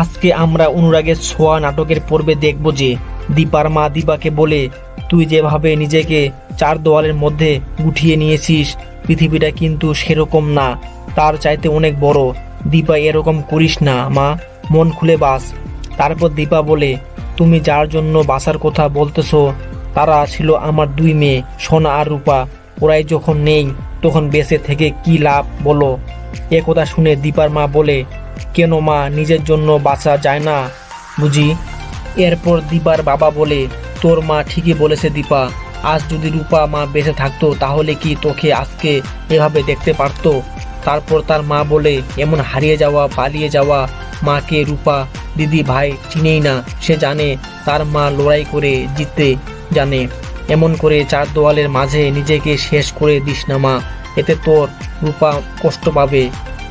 আজকে আমরা অনুরাগের ছোঁয়া নাটকের পর্বে দেখব যে দীপার মা দীপাকে বলে, তুই যেভাবে নিজেকে চার দেওয়ালের মধ্যে গুটিয়ে নিয়েছিস পৃথিবীটা কিন্তু সেরকম না, তার চাইতে অনেক বড়। দীপা এরকম করিস না মা, মন খুলে বাস। তারপর দীপা বলে, তুমি যার জন্য বাঁচার কথা বলতেছো তারা ছিল আমার দুই মেয়ে সোনা আর রূপা, ওরাই যখন নেই তখন বেঁচে থেকে কি লাভ বলো। একথা শুনে দীপার মা বলে, কেন মা, নিজের জন্য বাঁচা যায় না বুঝি? এরপর দীপার বাবা বলে, তোর মা ঠিকই বলেছে দীপা, আজ যদি রূপা মা বেঁচে থাকতো তাহলে কি তোকে আজকে এভাবে দেখতে পারতো? তারপর তার মা বলে, এমন হারিয়ে যাওয়া পালিয়ে যাওয়া মাকে রূপা দিদি ভাই চিনেই না, সে জানে তার মা লড়াই করে জিততে জানে। এমন করে চার দেওয়ালের মাঝে নিজেকে শেষ করে দিস না মা, এতে তোর রূপা কষ্ট পাবে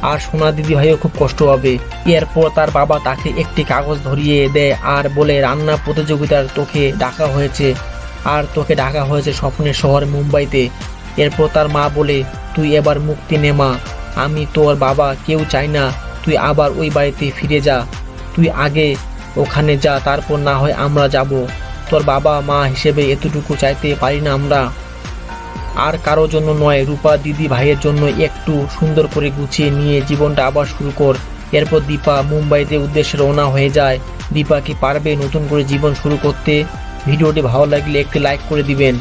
আর সোনা দিদি ভাইও খুব কষ্ট পাবে। এরপর তার বাবা তাকে একটি কাগজ ধরিয়ে দেয় আর বলে, রান্না প্রতিযোগিতার তোকে ডাকা হয়েছে, আর তোকে ডাকা হয়েছে স্বপ্নের শহর মুম্বাইতে। এরপর তার মা বলে, তুই এবার মুক্তি নে মা, আমি তোর বাবা কেউ চাই না তুই আবার ওই বাড়িতে ফিরে যা, তুই আগে ওখানে যা, তারপর না হয় আমরা যাব। তোর বাবা মা হিসেবে এতটুকু চাইতে পারি না আমরা? আর কারোর জন্য নয়, রূপা দিদি ভাইয়ের জন্য একটু সুন্দর করে গুছিয়ে নিয়ে জীবনটা আবার শুরু কর। এরপর দীপা মুম্বাইতে উদ্দেশ্যে রওনা হয়ে যায়। দীপা কি পারবে নতুন করে জীবন শুরু করতে? ভিডিওটি ভালো লাগলে একটি লাইক করে দিবেন।